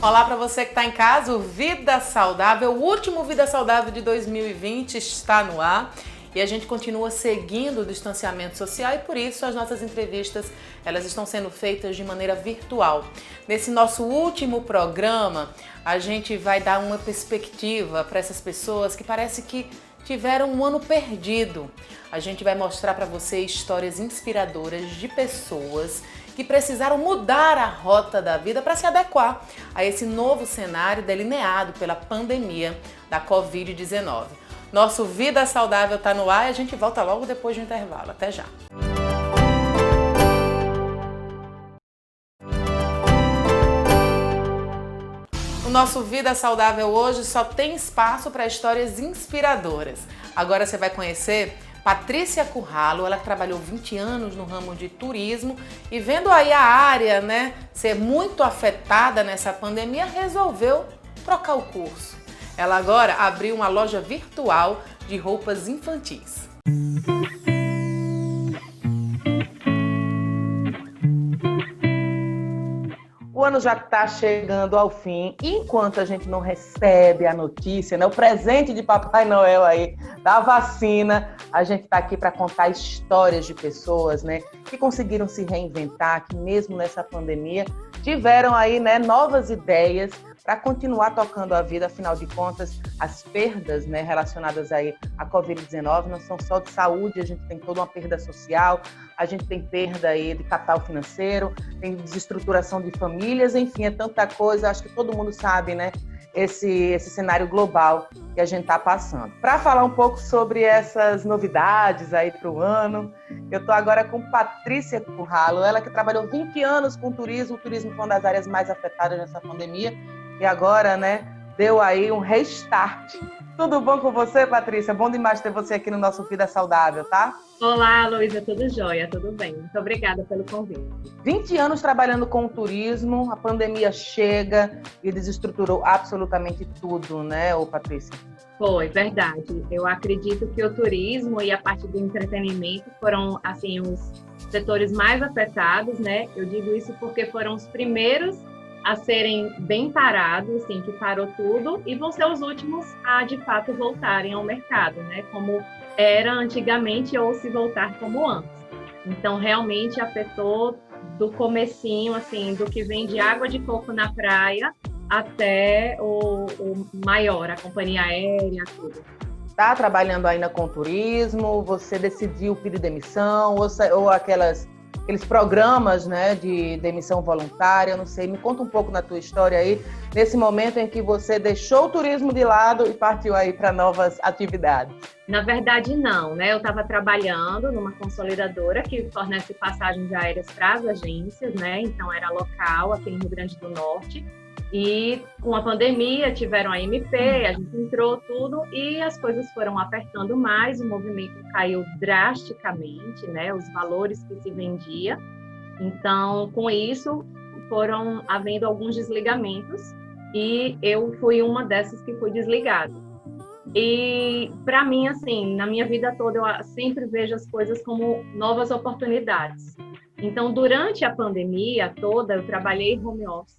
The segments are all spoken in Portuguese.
Olá para você que está em casa, o Vida Saudável, o último Vida Saudável de 2020 está no ar e a gente continua seguindo o distanciamento social e por isso as nossas entrevistas elas estão sendo feitas de maneira virtual. Nesse nosso último programa, a gente vai dar uma perspectiva para essas pessoas que parece que tiveram um ano perdido. A gente vai mostrar para você histórias inspiradoras de pessoas que precisaram mudar a rota da vida para se adequar a esse novo cenário delineado pela pandemia da Covid-19. Nosso Vida Saudável está no ar e a gente volta logo depois do intervalo. Até já! O nosso Vida Saudável hoje só tem espaço para histórias inspiradoras. Agora você vai conhecer Patrícia Curralo, ela trabalhou 20 anos no ramo de turismo e vendo aí a área, ser muito afetada nessa pandemia, resolveu trocar o curso. Ela agora abriu uma loja virtual de roupas infantis. O ano já está chegando ao fim e enquanto a gente não recebe a notícia, o presente de Papai Noel aí, da vacina, a gente está aqui para contar histórias de pessoas, que conseguiram se reinventar, que mesmo nessa pandemia tiveram aí, novas ideias para continuar tocando a vida. Afinal de contas, as perdas, relacionadas aí à Covid-19 não são só de saúde, a gente tem toda uma perda social, a gente tem perda aí de capital financeiro, tem desestruturação de famílias, enfim, é tanta coisa, acho que todo mundo sabe, esse cenário global que a gente está passando. Para falar um pouco sobre essas novidades aí para o ano, eu estou agora com Patrícia Curralo, ela que trabalhou 20 anos com turismo, o turismo foi uma das áreas mais afetadas nessa pandemia, e agora, deu aí um restart. Tudo bom com você, Patrícia? Bom demais ter você aqui no nosso Vida Saudável, tá? Olá, Luísa, tudo jóia, tudo bem. Muito obrigada pelo convite. 20 anos trabalhando com o turismo, a pandemia chega e desestruturou absolutamente tudo, Patrícia? Foi, verdade. Eu acredito que o turismo e a parte do entretenimento foram, assim, os setores mais afetados, Eu digo isso porque foram os primeiros a serem bem parados, assim, que parou tudo, e vão ser os últimos a, de fato, voltarem ao mercado, como era antigamente ou se voltar como antes. Então, realmente afetou do comecinho, assim, do que vem de água de coco na praia até o maior, a companhia aérea, tudo. Está trabalhando ainda com turismo? Você decidiu pedir demissão ou aqueles programas, de demissão voluntária? Eu não sei, me conta um pouco na tua história aí, nesse momento em que você deixou o turismo de lado e partiu aí para novas atividades. Na verdade, não, Eu estava trabalhando numa consolidadora que fornece passagens aéreas para as agências, Então era local aqui no Rio Grande do Norte. E com a pandemia tiveram a MP, a gente entrou tudo e as coisas foram apertando mais, o movimento caiu drasticamente, os valores que se vendia. Então, com isso, foram havendo alguns desligamentos e eu fui uma dessas que fui desligada. E, para mim, assim, na minha vida toda, eu sempre vejo as coisas como novas oportunidades. Então, durante a pandemia toda, eu trabalhei home office,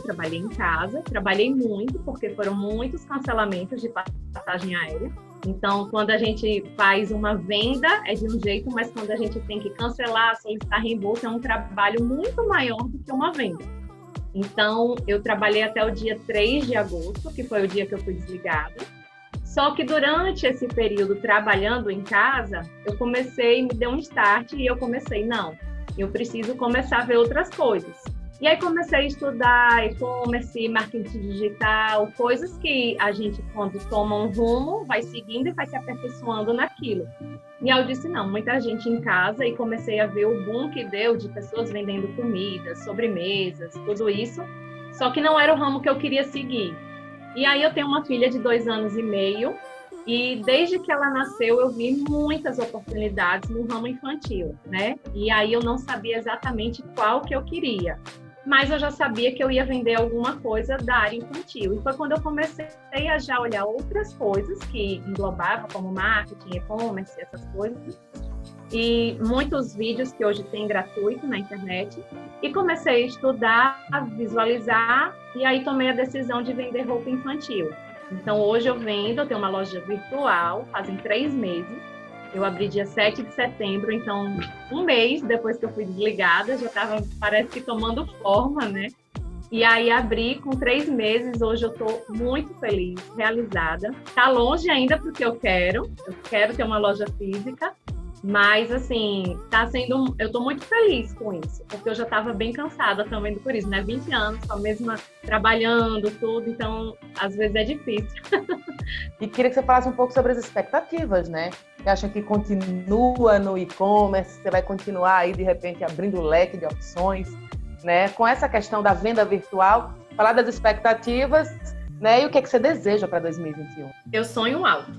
Trabalhei em casa, trabalhei muito, porque foram muitos cancelamentos de passagem aérea. Então, quando a gente faz uma venda, é de um jeito, mas quando a gente tem que cancelar, solicitar reembolso, é um trabalho muito maior do que uma venda. Então, eu trabalhei até o dia 3 de agosto, que foi o dia que eu fui desligada. Só que durante esse período trabalhando em casa, eu comecei, me deu um start e eu comecei, eu preciso começar a ver outras coisas. E aí comecei a estudar e-commerce, marketing digital, coisas que a gente, quando toma um rumo, vai seguindo e vai se aperfeiçoando naquilo. E aí eu disse, muita gente em casa, e comecei a ver o boom que deu de pessoas vendendo comidas, sobremesas, tudo isso. Só que não era o ramo que eu queria seguir. E aí eu tenho uma filha de 2 anos e meio, e desde que ela nasceu, eu vi muitas oportunidades no ramo infantil, E aí eu não sabia exatamente qual que eu queria, mas eu já sabia que eu ia vender alguma coisa da área infantil. E foi quando eu comecei a já olhar outras coisas que englobavam, como marketing, e-commerce, essas coisas. e muitos vídeos que hoje tem gratuito na internet, e comecei a estudar, a visualizar, e aí tomei a decisão de vender roupa infantil. Então hoje eu tenho uma loja virtual, fazem 3 meses, eu abri dia 7 de setembro, então um mês depois que eu fui desligada, já estava, parece que tomando forma, né? E aí abri com 3 meses, hoje eu estou muito feliz, realizada. Tá longe ainda porque eu quero ter uma loja física, mas assim, eu estou muito feliz com isso, porque eu já estava bem cansada também do turismo, né? 20 anos, com a mesma, trabalhando, tudo, então às vezes é difícil. E queria que você falasse um pouco sobre as expectativas, né? Você acha que continua no e-commerce, você vai continuar aí de repente abrindo o leque de opções, né? Com essa questão da venda virtual, falar das expectativas, né? E o que é que você deseja para 2021? Eu sonho alto.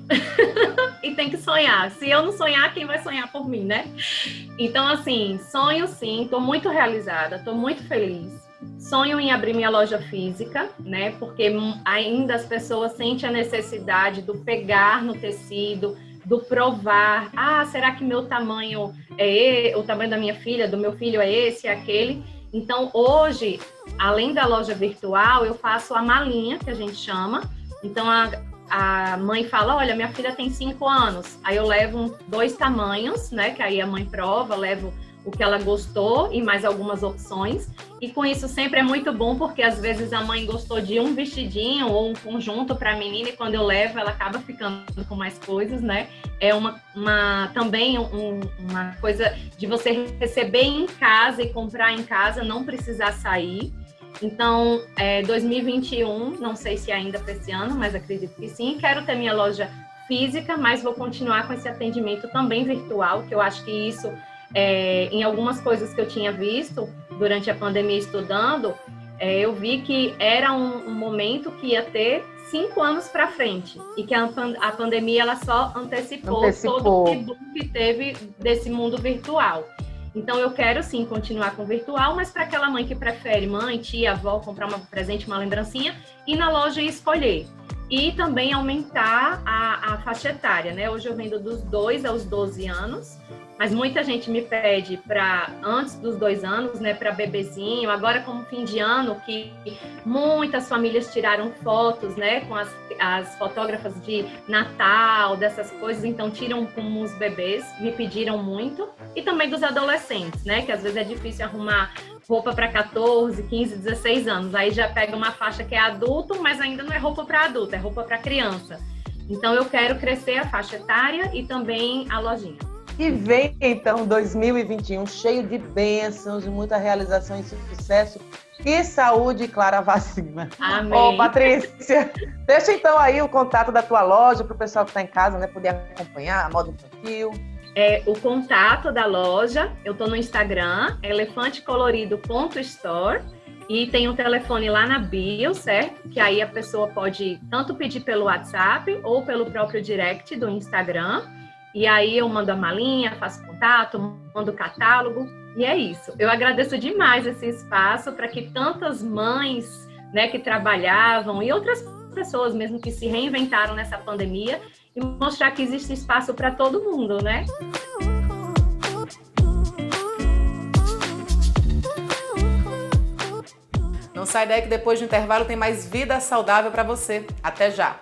E tem que sonhar. Se eu não sonhar, quem vai sonhar por mim, né? Então, assim, sonho sim, estou muito realizada, estou muito feliz. Sonho em abrir minha loja física, né? Porque ainda as pessoas sentem a necessidade do pegar no tecido, do provar. Ah, será que meu tamanho o tamanho da minha filha, do meu filho é esse, é aquele? Então, hoje, além da loja virtual, eu faço a malinha, que a gente chama. Então, a mãe fala, olha, minha filha tem 5 anos. Aí eu levo 2 tamanhos, né? Que aí a mãe prova, levo o que ela gostou e mais algumas opções. E com isso sempre é muito bom, porque às vezes a mãe gostou de um vestidinho ou um conjunto para a menina, e quando eu levo, ela acaba ficando com mais coisas, né? É também uma coisa de você receber em casa e comprar em casa, não precisar sair. Então, 2021, não sei se ainda para esse ano, mas acredito que sim. Quero ter minha loja física, mas vou continuar com esse atendimento também virtual, que eu acho que isso, em algumas coisas que eu tinha visto durante a pandemia estudando, eu vi que era um momento que ia ter 5 anos para frente, e que a pandemia ela só antecipou todo o boom que teve desse mundo virtual. Então, eu quero, sim, continuar com o virtual, mas para aquela mãe que prefere, mãe, tia, avó, comprar um presente, uma lembrancinha, ir na loja e escolher. E também aumentar a faixa etária, né? Hoje eu vendo dos 2 aos 12 anos, mas muita gente me pede para antes dos 2 anos, né? Para bebezinho. Agora, como fim de ano, que muitas famílias tiraram fotos, né? Com as fotógrafas de Natal, dessas coisas, então tiram com os bebês, me pediram muito. E também dos adolescentes, né? Que às vezes é difícil arrumar roupa para 14, 15, 16 anos. Aí já pega uma faixa que é adulto, mas ainda não é roupa para adulto, é roupa para criança. Então eu quero crescer a faixa etária e também a lojinha. E vem, então, 2021 cheio de bênçãos, de muita realização e sucesso. E saúde, claro, a vacina. Amém. Ô, Patrícia, deixa então aí o contato da tua loja para o pessoal que está em casa, né, poder acompanhar a moda infantil. O contato da loja, eu estou no Instagram, elefantecolorido.store, e tem um telefone lá na bio, certo? Que aí a pessoa pode tanto pedir pelo WhatsApp ou pelo próprio direct do Instagram. E aí eu mando a malinha, faço contato, mando o catálogo, e é isso. Eu agradeço demais esse espaço para que tantas mães, né, que trabalhavam e outras pessoas mesmo que se reinventaram nessa pandemia, e mostrar que existe espaço para todo mundo, né? Não sai daí que depois do intervalo tem mais vida saudável para você. Até já!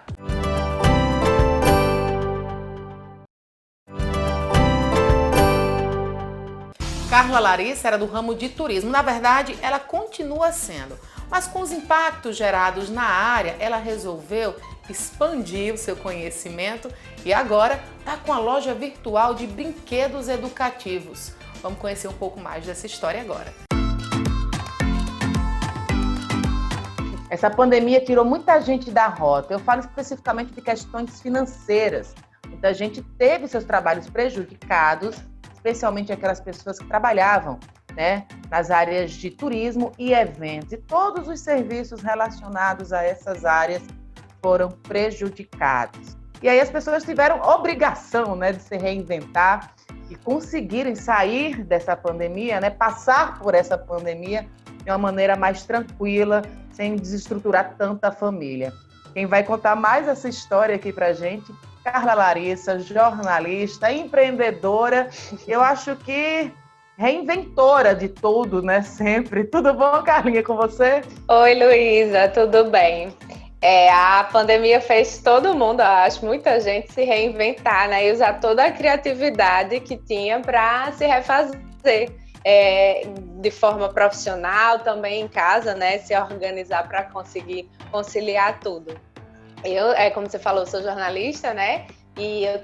Carla Larissa era do ramo de turismo. Na verdade, ela continua sendo. Mas com os impactos gerados na área, ela resolveu expandir o seu conhecimento e agora está com a loja virtual de brinquedos educativos. Vamos conhecer um pouco mais dessa história agora. Essa pandemia tirou muita gente da rota. Eu falo especificamente de questões financeiras. Muita gente teve seus trabalhos prejudicados, especialmente aquelas pessoas que trabalhavam, né, nas áreas de turismo e eventos. E todos os serviços relacionados a essas áreas foram prejudicados. E aí as pessoas tiveram obrigação, né, de se reinventar e conseguirem sair dessa pandemia, né, passar por essa pandemia de uma maneira mais tranquila, sem desestruturar tanta família. Quem vai contar mais essa história aqui pra gente Carla Larissa, jornalista, empreendedora, eu acho que reinventora de tudo, né? Sempre. Tudo bom, Carlinha, com você? Oi, Luísa, tudo bem? A pandemia fez todo mundo, eu acho, muita gente se reinventar, né? E usar toda a criatividade que tinha para se refazer. De forma profissional, também em casa, né? Se organizar para conseguir conciliar tudo. Como você falou, sou jornalista, né? E eu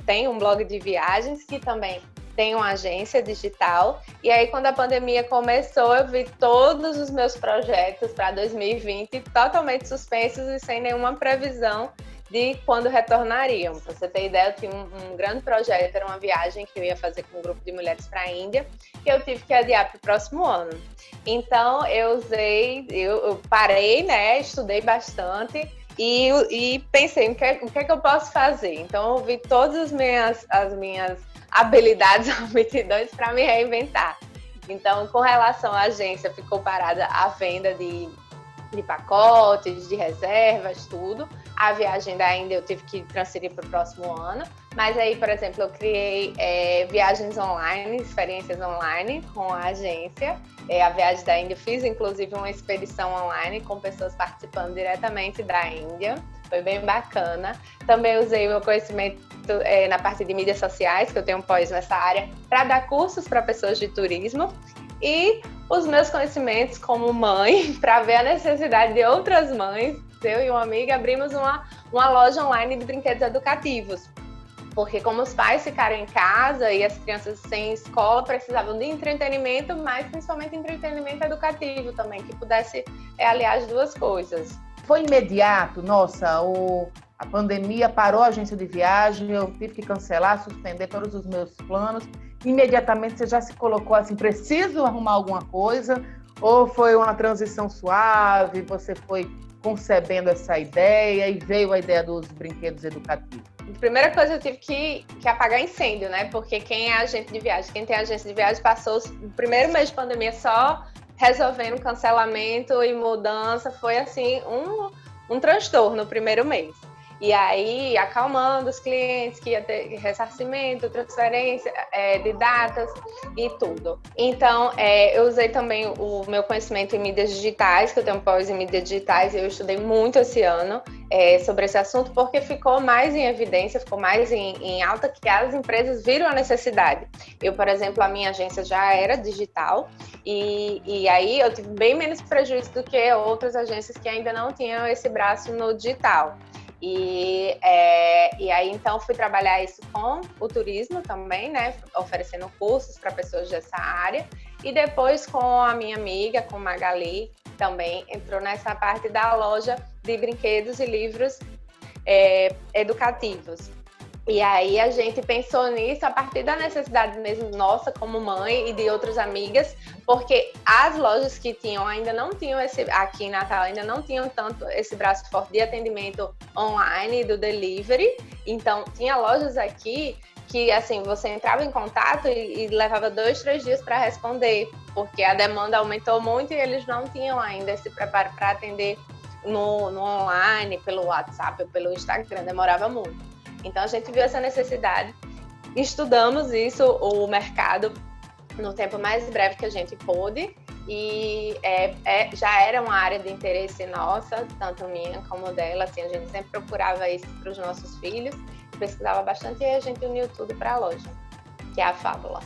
tenho um blog de viagens que também tem uma agência digital. E aí, quando a pandemia começou, eu vi todos os meus projetos para 2020 totalmente suspensos e sem nenhuma previsão de quando retornariam. Para você ter ideia, eu tinha um grande projeto, era uma viagem que eu ia fazer com um grupo de mulheres para a Índia, que eu tive que adiar para o próximo ano. Então, eu parei, né? Estudei bastante e pensei o que é que eu posso fazer. Então, eu vi todas as minhas habilidades, aptidões para me reinventar. Então, com relação à agência, ficou parada a venda de pacotes, de reservas, tudo. A viagem da Índia eu tive que transferir para o próximo ano. Mas aí, por exemplo, eu criei viagens online, experiências online com a agência. A viagem da Índia, eu fiz inclusive uma expedição online com pessoas participando diretamente da Índia. Foi bem bacana. Também usei o meu conhecimento na parte de mídias sociais, que eu tenho um pós nessa área, para dar cursos para pessoas de turismo. E os meus conhecimentos como mãe, para ver a necessidade de outras mães. Eu e uma amiga abrimos uma loja online de brinquedos educativos. Porque como os pais ficaram em casa e as crianças sem escola precisavam de entretenimento, mas principalmente entretenimento educativo também, que pudesse aliar as duas coisas. Foi imediato, nossa, a pandemia parou a agência de viagem, eu tive que cancelar, suspender todos os meus planos. Imediatamente você já se colocou assim, preciso arrumar alguma coisa? Ou foi uma transição suave, você foi concebendo essa ideia e veio a ideia dos brinquedos educativos? A primeira coisa, eu tive que apagar incêndio, né? Porque quem é agente de viagem, quem tem agência de viagem, passou o primeiro mês de pandemia só resolvendo cancelamento e mudança. Foi assim, um transtorno no primeiro mês. E aí, acalmando os clientes, que ia ter ressarcimento, transferência de datas e tudo. Então, eu usei também o meu conhecimento em mídias digitais, que eu tenho pós em mídias digitais, e eu estudei muito esse ano sobre esse assunto, porque ficou mais em evidência, ficou mais em alta, que as empresas viram a necessidade. Eu, por exemplo, a minha agência já era digital, e aí eu tive bem menos prejuízo do que outras agências que ainda não tinham esse braço no digital. E aí, então, fui trabalhar isso com o turismo também, né? Oferecendo cursos para pessoas dessa área. E depois, com a minha amiga, com Magali, também entrou nessa parte da loja de brinquedos e livros educativos. E aí, a gente pensou nisso a partir da necessidade mesmo nossa, como mãe e de outras amigas, porque as lojas que ainda não tinham aqui em Natal, ainda não tinham tanto esse braço forte de atendimento online, do delivery. Então, tinha lojas aqui que, assim, você entrava em contato e levava 2-3 dias para responder, porque a demanda aumentou muito e eles não tinham ainda esse preparo para atender no online, pelo WhatsApp ou pelo Instagram, demorava muito. Então, a gente viu essa necessidade, estudamos isso, o mercado, no tempo mais breve que a gente pôde, e já era uma área de interesse nossa, tanto minha como dela, assim, a gente sempre procurava isso para os nossos filhos, pesquisava bastante, e a gente uniu tudo para a loja, que é a Fábula.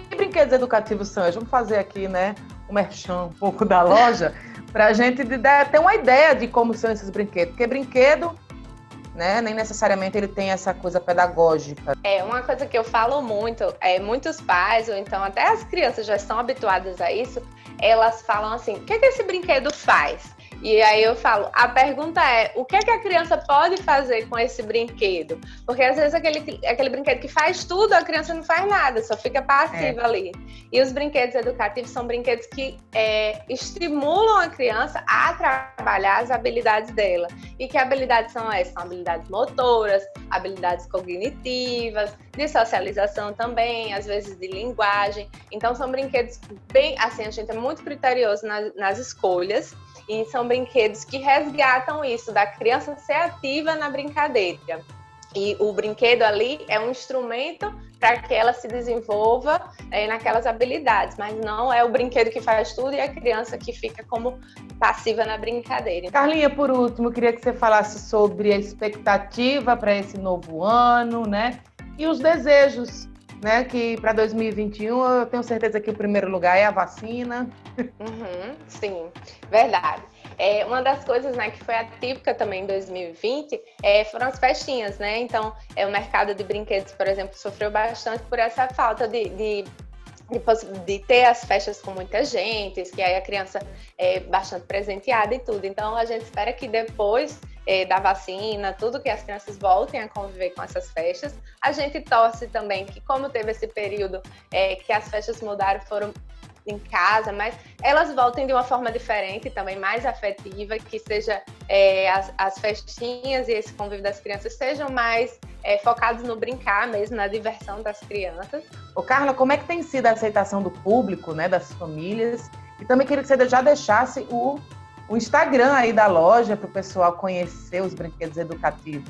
Que brinquedos educativos são? Vamos fazer aqui, né, um merchan um pouco da loja, para a gente ter uma ideia de como são esses brinquedos, porque brinquedo, né, nem necessariamente ele tem essa coisa pedagógica. Uma coisa que eu falo muito, muitos pais, ou então até as crianças já estão habituadas a isso, elas falam assim, o que esse brinquedo faz? E aí eu falo, a pergunta é, o que a criança pode fazer com esse brinquedo? Porque às vezes aquele brinquedo que faz tudo, a criança não faz nada, só fica passiva ali. E os brinquedos educativos são brinquedos que estimulam a criança a trabalhar as habilidades dela. E que habilidades são essas? São habilidades motoras, habilidades cognitivas, de socialização também, às vezes de linguagem. Então são brinquedos bem, assim, a gente é muito criterioso nas escolhas. E são brinquedos que resgatam isso, da criança ser ativa na brincadeira. E o brinquedo ali é um instrumento para que ela se desenvolva naquelas habilidades, mas não é o brinquedo que faz tudo e a criança que fica como passiva na brincadeira. Carlinha, por último, queria que você falasse sobre a expectativa para esse novo ano, né? E os desejos, né? Que para 2021 eu tenho certeza que o primeiro lugar é a vacina. Sim, verdade. Uma das coisas, né, que foi atípica também em 2020 foram as festinhas, né? Então, o mercado de brinquedos, por exemplo, sofreu bastante por essa falta de ter as festas com muita gente, que aí a criança é bastante presenteada e tudo. Então, a gente espera que depois da vacina, tudo que as crianças voltem a conviver com essas festas. A gente torce também que, como teve esse período que as festas mudaram, foram em casa, mas elas voltem de uma forma diferente, também mais afetiva, que seja as festinhas e esse convívio das crianças sejam mais focados no brincar mesmo, na diversão das crianças. Ô Carla, como é que tem sido a aceitação do público, né, das famílias? E também queria que você já deixasse o Instagram aí da loja para o pessoal conhecer os brinquedos educativos.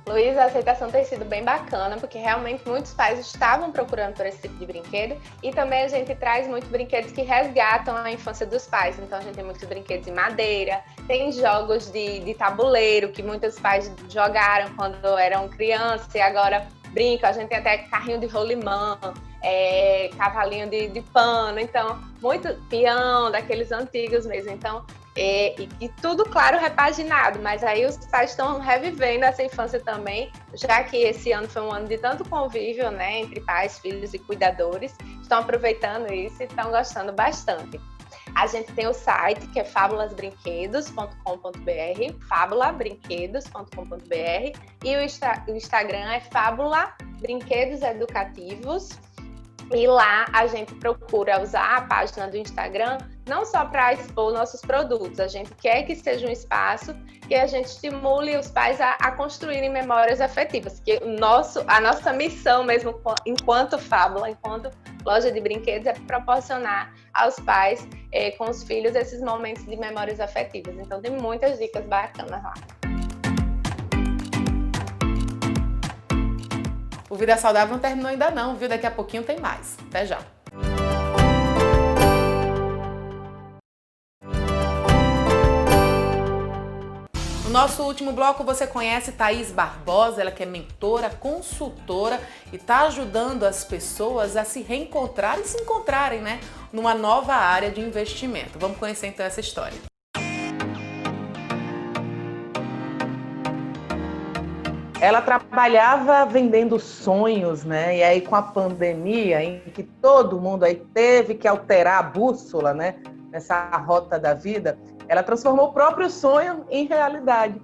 Luiz, a aceitação tem sido bem bacana, porque realmente muitos pais estavam procurando por esse tipo de brinquedo e também a gente traz muitos brinquedos que resgatam a infância dos pais. Então a gente tem muitos brinquedos em madeira, tem jogos de tabuleiro que muitos pais jogaram quando eram crianças e agora brincam. A gente tem até carrinho de rolimã, cavalinho de pano, então muito peão daqueles antigos mesmo. Então e tudo, claro, repaginado, mas aí os pais estão revivendo essa infância também, já que esse ano foi um ano de tanto convívio, né, entre pais, filhos e cuidadores, estão aproveitando isso e estão gostando bastante. A gente tem o site, que é fabulasbrinquedos.com.br, fabulabrinquedos.com.br, e o Instagram é Fábula Brinquedos Educativos. E lá a gente procura usar a página do Instagram não só para expor nossos produtos, a gente quer que seja um espaço que a gente estimule os pais a construírem memórias afetivas, que a nossa missão mesmo enquanto Fábula, enquanto loja de brinquedos, é proporcionar aos pais com os filhos esses momentos de memórias afetivas. Então tem muitas dicas bacanas lá. O Vida Saudável não terminou ainda não, viu? Daqui a pouquinho tem mais. Até já. No nosso último bloco você conhece Thaís Barbosa, ela que é mentora, consultora e está ajudando as pessoas a se reencontrar e se encontrarem, né? Numa nova área de investimento. Vamos conhecer então essa história. Ela trabalhava vendendo sonhos, né? E aí com a pandemia, em que todo mundo aí teve que alterar a bússola, né? Nessa rota da vida, ela transformou o próprio sonho em realidade.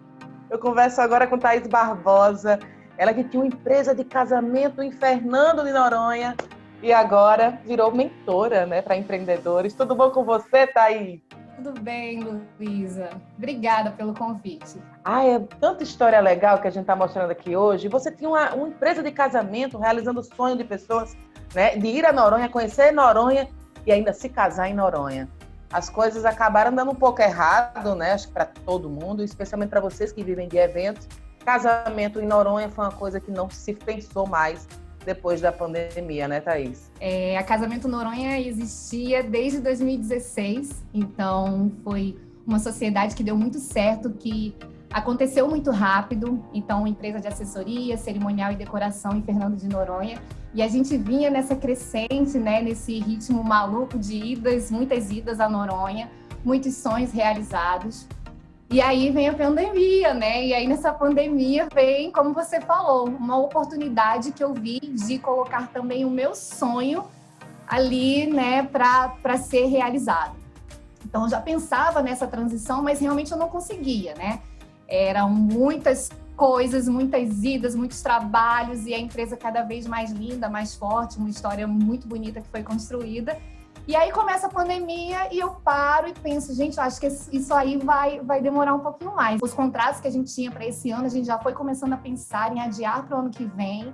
Eu converso agora com Thaís Barbosa, ela que tinha uma empresa de casamento em Fernando de Noronha e agora virou mentora, né, para empreendedores. Tudo bom com você, Thaís? Tudo bem, Luísa. Obrigada pelo convite. É tanta história legal que a gente está mostrando aqui hoje. Você tinha uma empresa de casamento realizando o sonho de pessoas, né, de ir a Noronha, conhecer Noronha e ainda se casar em Noronha. As coisas acabaram dando um pouco errado, né? Acho que para todo mundo, especialmente para vocês que vivem de eventos. Casamento em Noronha foi uma coisa que não se pensou mais depois da pandemia, né, Thaís? A Casamento Noronha existia desde 2016, então foi uma sociedade que deu muito certo, que aconteceu muito rápido. Então, empresa de assessoria, cerimonial e decoração em Fernando de Noronha. E a gente vinha nessa crescente, né, nesse ritmo maluco de idas, muitas idas a Noronha, muitos sonhos realizados. E aí vem a pandemia, né? E aí nessa pandemia vem, como você falou, uma oportunidade que eu vi de colocar também o meu sonho ali, né, para ser realizado. Então eu já pensava nessa transição, mas realmente eu não conseguia, né? Eram muitas coisas, muitas idas, muitos trabalhos e a empresa cada vez mais linda, mais forte, uma história muito bonita que foi construída. E aí começa a pandemia e eu paro e penso, gente, eu acho que isso aí vai demorar um pouquinho mais. Os contratos que a gente tinha para esse ano, a gente já foi começando a pensar em adiar para o ano que vem.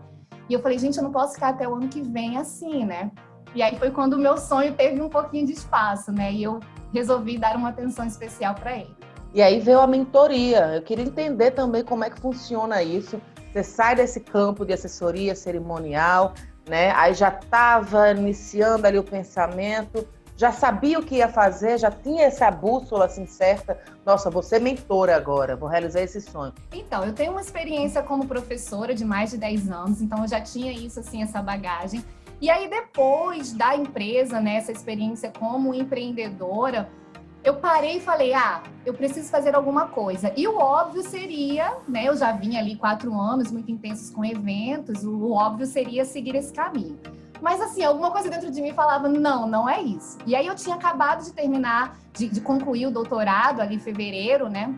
E eu falei, gente, eu não posso ficar até o ano que vem assim, né? E aí foi quando o meu sonho teve um pouquinho de espaço, né? E eu resolvi dar uma atenção especial para ele. E aí veio a mentoria. Eu queria entender também como é que funciona isso. Você sai desse campo de assessoria cerimonial, né? Aí já estava iniciando ali o pensamento, já sabia o que ia fazer, já tinha essa bússola assim certa. Nossa, vou ser mentora agora, vou realizar esse sonho. Então, eu tenho uma experiência como professora de mais de 10 anos, então eu já tinha isso, assim, essa bagagem. E aí, depois da empresa, né, essa experiência como empreendedora, eu parei e falei, eu preciso fazer alguma coisa. E o óbvio seria, né, eu já vinha ali 4 anos muito intensos com eventos, o óbvio seria seguir esse caminho. Mas, assim, alguma coisa dentro de mim falava, não é isso. E aí eu tinha acabado de terminar, de concluir o doutorado ali em fevereiro, né?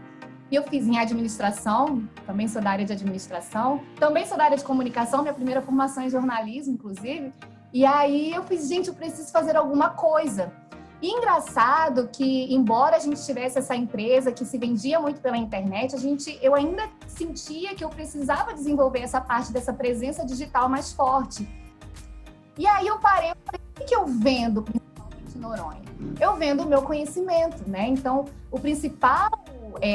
E eu fiz em administração, também sou da área de administração, também sou da área de comunicação, minha primeira formação em jornalismo, inclusive. E aí eu fiz, gente, eu preciso fazer alguma coisa. E engraçado que, embora a gente tivesse essa empresa que se vendia muito pela internet, eu ainda sentia que eu precisava desenvolver essa parte dessa presença digital mais forte. E aí eu parei e falei, o que eu vendo, principalmente em Noronha? Eu vendo o meu conhecimento, né? Então, o principal,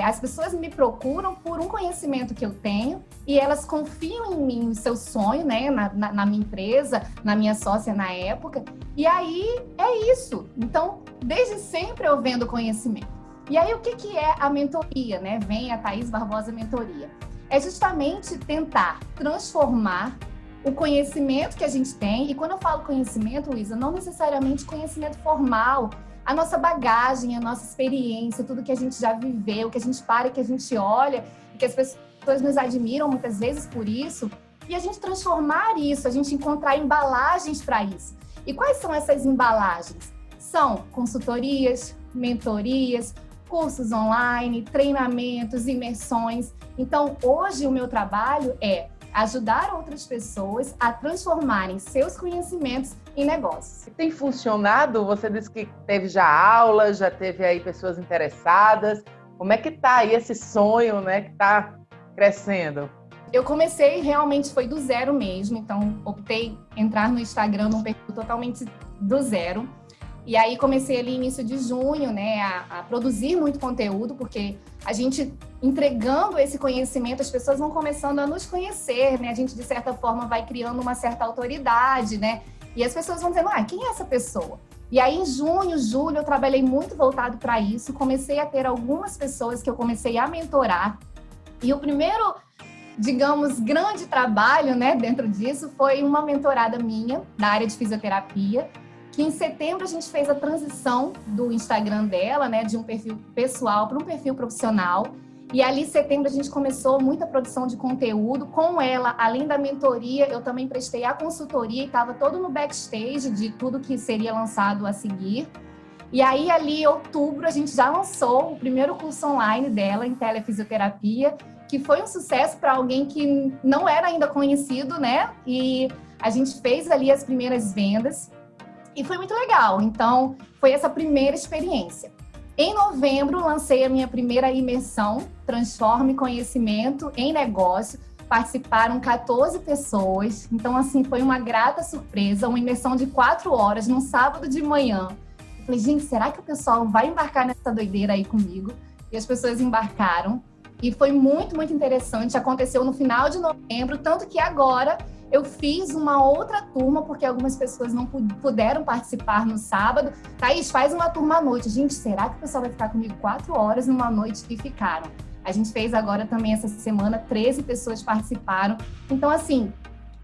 as pessoas me procuram por um conhecimento que eu tenho e elas confiam em mim, no seu sonho, né? Na minha empresa, na minha sócia na época. E aí, é isso. Então, desde sempre eu vendo conhecimento. E aí, o que é a mentoria, né? Vem a Thaís Barbosa Mentoria. É justamente tentar transformar o conhecimento que a gente tem, e quando eu falo conhecimento, Luísa, não necessariamente conhecimento formal, a nossa bagagem, a nossa experiência, tudo que a gente já viveu, que a gente para, que a gente olha, e que as pessoas nos admiram muitas vezes por isso, e a gente transformar isso, a gente encontrar embalagens para isso. E quais são essas embalagens? São consultorias, mentorias, cursos online, treinamentos, imersões. Então, hoje o meu trabalho é ajudar outras pessoas a transformarem seus conhecimentos em negócios. Tem funcionado? Você disse que teve já aulas, já teve aí pessoas interessadas. Como é que tá aí esse sonho, né, que tá crescendo? Eu comecei, realmente foi do zero mesmo, então optei entrar no Instagram num perfil totalmente do zero. E aí comecei ali início de junho, né, a produzir muito conteúdo, porque a gente entregando esse conhecimento, as pessoas vão começando a nos conhecer, né? A gente, de certa forma, vai criando uma certa autoridade, né? E as pessoas vão dizendo, quem é essa pessoa? E aí, em junho, julho, eu trabalhei muito voltado para isso. Comecei a ter algumas pessoas que eu comecei a mentorar. E o primeiro, digamos, grande trabalho, né, dentro disso, foi uma mentorada minha, da área de fisioterapia, que em setembro a gente fez a transição do Instagram dela, né, de um perfil pessoal para um perfil profissional. E ali em setembro a gente começou muita produção de conteúdo com ela. Além da mentoria, eu também prestei a consultoria e estava todo no backstage de tudo que seria lançado a seguir. E aí ali em outubro a gente já lançou o primeiro curso online dela em telefisioterapia, que foi um sucesso para alguém que não era ainda conhecido, né? E a gente fez ali as primeiras vendas. E foi muito legal. Então, foi essa primeira experiência. Em novembro, lancei a minha primeira imersão, Transforme Conhecimento em Negócio. Participaram 14 pessoas. Então, assim, foi uma grata surpresa. Uma imersão de 4 horas, num sábado de manhã. Eu falei, gente, será que o pessoal vai embarcar nessa doideira aí comigo? E as pessoas embarcaram. E foi muito, muito interessante. Aconteceu no final de novembro, tanto que agora eu fiz uma outra turma, porque algumas pessoas não puderam participar no sábado. Thaís, faz uma turma à noite. Gente, será que o pessoal vai ficar comigo 4 horas numa noite? E ficaram. A gente fez agora também essa semana, 13 pessoas participaram. Então, assim,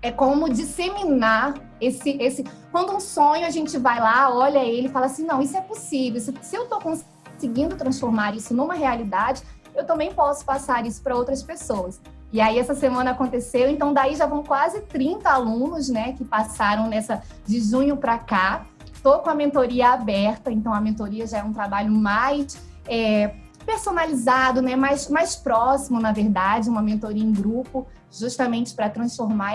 é como disseminar esse... Quando um sonho, a gente vai lá, olha ele e fala assim, não, isso é possível. Se eu estou conseguindo transformar isso numa realidade, eu também posso passar isso para outras pessoas. E aí essa semana aconteceu, então daí já vão quase 30 alunos, né, que passaram de junho para cá. Estou com a mentoria aberta, então a mentoria já é um trabalho mais personalizado, né, mais próximo, na verdade, uma mentoria em grupo, justamente para transformar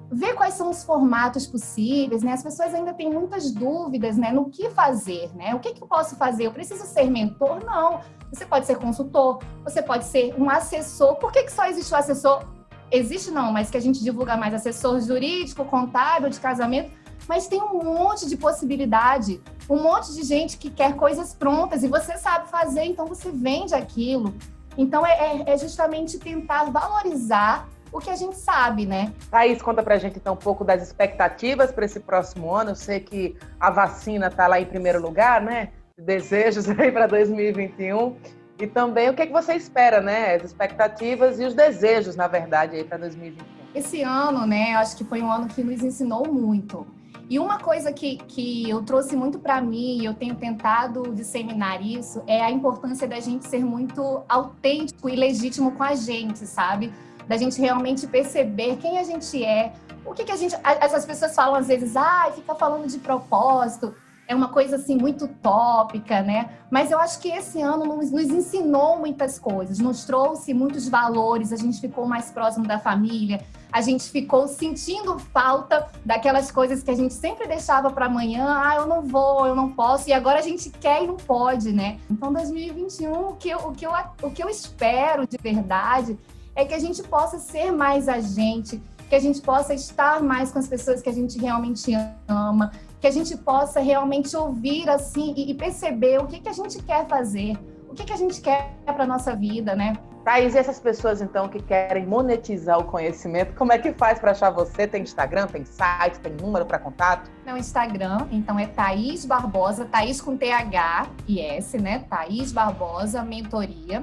ver quais são os formatos possíveis, né? As pessoas ainda têm muitas dúvidas, né, no que fazer, né? O que eu posso fazer? Eu preciso ser mentor? Não. Você pode ser consultor, você pode ser um assessor. Por que só existe o assessor? Existe não, mas que a gente divulga mais assessor jurídico, contábil, de casamento, mas tem um monte de possibilidade, um monte de gente que quer coisas prontas e você sabe fazer, então você vende aquilo. Então é justamente tentar valorizar o que a gente sabe, né? Thaís, conta pra gente então um pouco das expectativas para esse próximo ano. Eu sei que a vacina está lá em primeiro lugar, né? Desejos aí para 2021. E também o que você espera, né? As expectativas e os desejos, na verdade, aí para 2021. Esse ano, né, eu acho que foi um ano que nos ensinou muito. E uma coisa que eu trouxe muito para mim, e eu tenho tentado disseminar isso, é a importância da gente ser muito autêntico e legítimo com a gente, sabe? Da gente realmente perceber quem a gente é, o que a gente... Essas pessoas falam às vezes, fica falando de propósito, é uma coisa assim muito utópica, né? Mas eu acho que esse ano nos ensinou muitas coisas, nos trouxe muitos valores, a gente ficou mais próximo da família, a gente ficou sentindo falta daquelas coisas que a gente sempre deixava para amanhã, eu não vou, eu não posso, e agora a gente quer e não pode, né? Então 2021, o que eu espero de verdade é que a gente possa ser mais a gente, que a gente possa estar mais com as pessoas que a gente realmente ama, que a gente possa realmente ouvir assim e perceber o que a gente quer fazer, o que a gente quer para a nossa vida, né? Thaís, e essas pessoas então que querem monetizar o conhecimento, como é que faz para achar você? Tem Instagram, tem site, tem número para contato? Meu Instagram, então é Thaís Barbosa, Thaís com TH e S, né? Thaís Barbosa Mentoria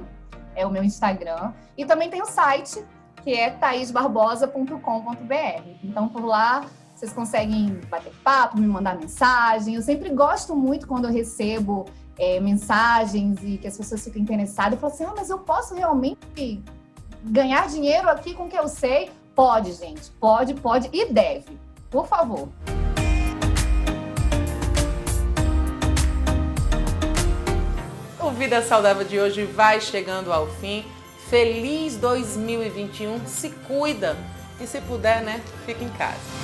é o meu Instagram. E também tem o site, que é thaisbarbosa.com.br. Então, por lá, vocês conseguem bater papo, me mandar mensagem. Eu sempre gosto muito quando eu recebo mensagens e que as pessoas ficam interessadas. Eu falo assim, mas eu posso realmente ganhar dinheiro aqui com o que eu sei? Pode, gente. Pode e deve. Por favor. O Vida Saudável de hoje vai chegando ao fim. Feliz 2021. Se cuida. E se puder, né? Fica em casa.